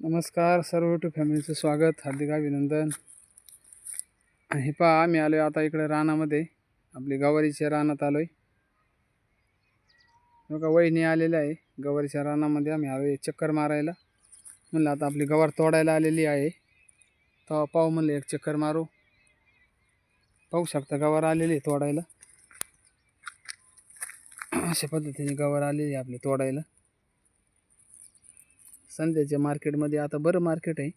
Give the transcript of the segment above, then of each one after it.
नमस्कार सर्व यूट्यूब फॅमिलीचं स्वागत, हार्दिक अभिनंदन. हे पहा, आम्ही आलो आहे आता इकडे रानामध्ये. आपली गवारीच्या रानात आलो आहे. बघा, वहिनी आलेल्या आहे. गवारीच्या रानामध्ये आम्ही आलो आहे चक्कर मारायला. म्हणलं आता आपली गवार तोडायला आलेली आहे, तेव्हा पाहू म्हणलं एक चक्कर मारू. पाहू शकता गवार आलेली आहे तोडायला. अशा पद्धतीने गवार आलेली आहे आपली तोडायला. संध्याच्या मार्केटमध्ये आता बरं मार्केट आहे,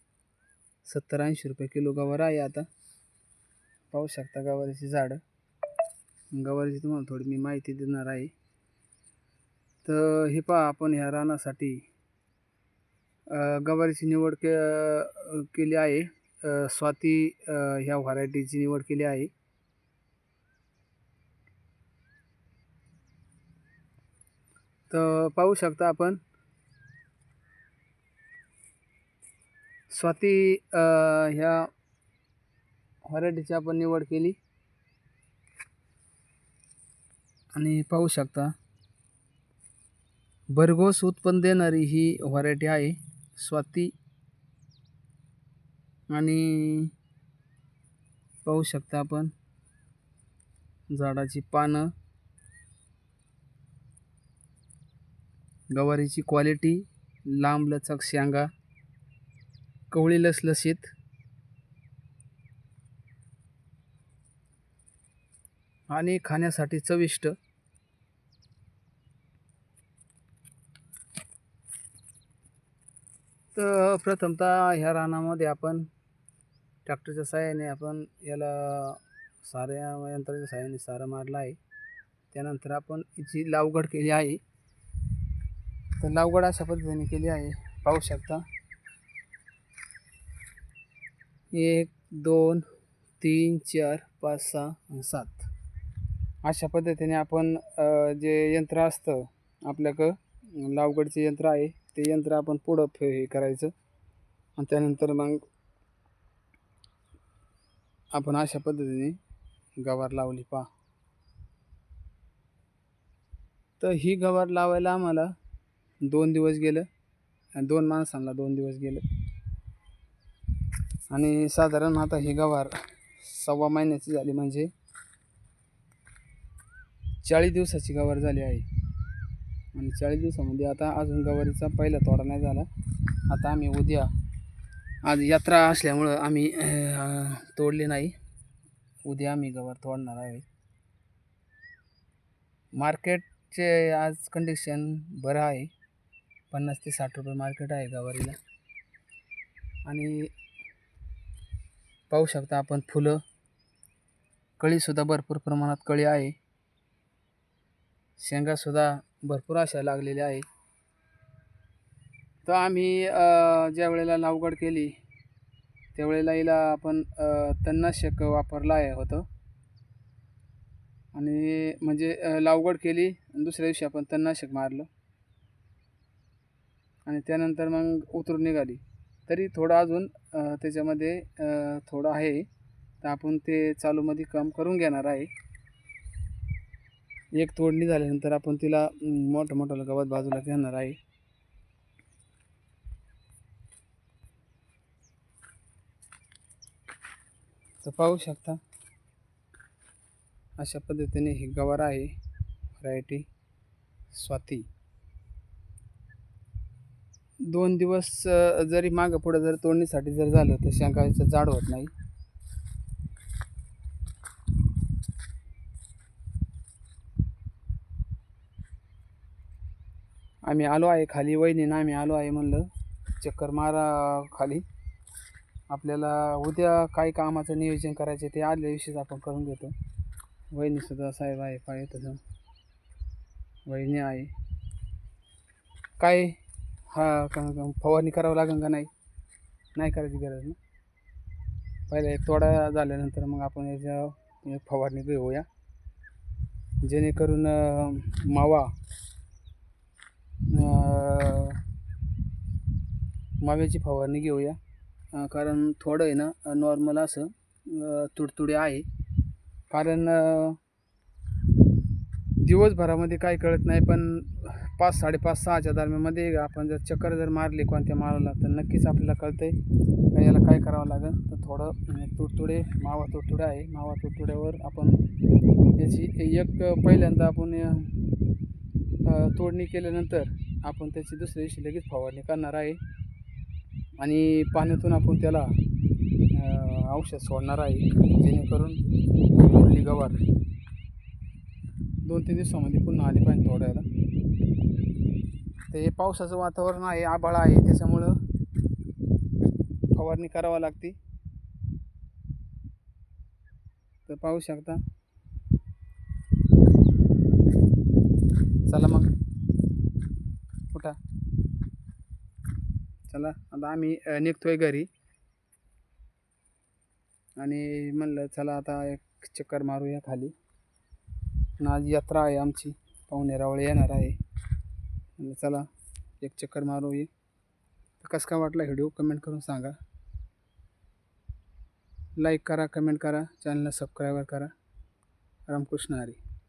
70-80 रुपये किलो गवार आहे आता. पाहू शकता गवारीची झाडं. गवारीची तुम्हाला थोडी मी माहिती देणार आहे. तर हे पहा, आपण ह्या रानासाठी गवारीची निवड केली आहे. स्वाती ह्या व्हरायटीची निवड केली आहे. तर पाहू शकता आपण स्वाती ह्या व्हरायटीची आपण निवड केली आणि पाहू शकता भरघोस उत्पन्न देणारी ही व्हरायटी आहे स्वाती. आणि पाहू शकता आपण झाडाची पानं, गवारीची क्वालिटी, लांब लचक शेंगा, कवळी लसलशीत आणि खाण्यासाठी चविष्ट. तर प्रथमतः ह्या रानामध्ये आपण ट्रॅक्टरच्या साहाय्याने आपण याला साऱ्या यंत्राच्या साहाय्याने सारा मारला आहे. त्यानंतर आपण याची लावगड केली आहे. तर लावगड अशा पद्धतीने केली आहे. पाहू शकता 1 2 3 4 5 6 आणि 7 अशा पद्धतीने आपण जे यंत्र असतं आपल्याकडं लावगडचे यंत्र आहे, ते यंत्र आपण पुढं हे करायचं आणि त्यानंतर मग आपण अशा पद्धतीने गवार लावली. पहा, तर ही गवार लावायला आम्हाला 2 दिवस गेलं आणि 2 माणसांना 2 दिवस गेलं. आणि साधारण आता ही गवार 1.25 महिन्याची झाली, म्हणजे 40 दिवसाची गवार झाली आहे. आणि 40 दिवसामध्ये आता अजून गवारीचा पहिला तोडा नाही झाला. आता आम्ही उद्या, आज यात्रा असल्यामुळं आम्ही तोडली नाही. उद्या आम्ही गवार तोडणार आहे. मार्केटचे आज कंडिशन बरं आहे, 50 ते 60 रुपये मार्केट आहे गवारीला. आणि पाहू शकता आपण फुलं, कळीसुद्धा भरपूर प्रमाणात कळी आहे. शेंगासुद्धा भरपूर अशा लागलेल्या आहे. तर आम्ही ज्या वेळेला लावगड केली त्यावेळेला हिला आपण तणनाशक वापरलं आहे होतं. आणि म्हणजे लावगड केली आणि दुसऱ्या दिवशी आपण तणनाशक मारलं आणि त्यानंतर मग उतरून निघाली. तरी थोडं अजून त्याच्यामध्ये थोडं आहे, तर आपण ते चालूमध्ये काम करून घेणार आहे. एक तोडणी झाल्यानंतर आपण तिला मोठं गवत बाजूला घेणार आहे. तर पाहू शकता अशा पद्धतीने ही गवार आहे व्हरायटी स्वाती. 2 दिवस जरी मागं पुढं जर तोडणीसाठी जर झालं तर शेंगाचं जाड होत नाही. आम्ही आलो आहे खाली, वहिनीनं आम्ही आलो आहे, म्हणलं चक्कर मारा खाली. आपल्याला उद्या काय कामाचं नियोजन करायचे ते आदल्या दिवशीच आपण करून घेतो. वहिनीसुद्धा साहेब आहे, पाय तसं वहिनी आहे. काय फवारणी करावं लागेल का? नाही करायची गरज ना. पहिला एक तोडा झाल्यानंतर मग आपण याच्या फवारणी घेऊया, जेणेकरून माव्याची फवारणी घेऊया. कारण थोडं आहे ना नॉर्मल असं तुडतुडे आहे. कारण दिवसभरामध्ये काय कळत नाही, पण 5 5:30 6च्या दरम्यानमध्ये आपण जर चक्कर जर मारली कोणत्या माळाला तर नक्कीच आपल्याला कळतंय का याला काय करावं लागेल. तर थोडं तुडतुडे मावा तुडतुडे आहे, मावा तुडतुड्यावर आपण याची एक पहिल्यांदा आपण तोडणी केल्यानंतर आपण त्याची दुसऱ्या दिवशी लगेच फवारणी करणार आहे आणि पाण्यातून आपण त्याला औषध सोडणार आहे, जेणेकरून कुठली गवार 2-3 दिवसामध्ये पुन्हा आली पाहिजे तोडायला. तर हे पावसाचं वातावरण आहे, आभाळ आहे, त्याच्यामुळं फवारणी करावी लागते. तर पाहू शकता. चला मग उठा, चला आता आम्ही निघतोय घरी आणि म्हणलं चला आता एक चक्कर मारूया खाली. आज यात्रा आहे आमची, पाहुणे रावळे येणार आहे. म्हणलं चला एक चक्कर मारूया. कसं काय वाटला व्हिडिओ कमेंट करून सांगा. लाईक करा, कमेंट करा, चॅनलला सबस्क्राईब करा. रामकृष्ण हरी.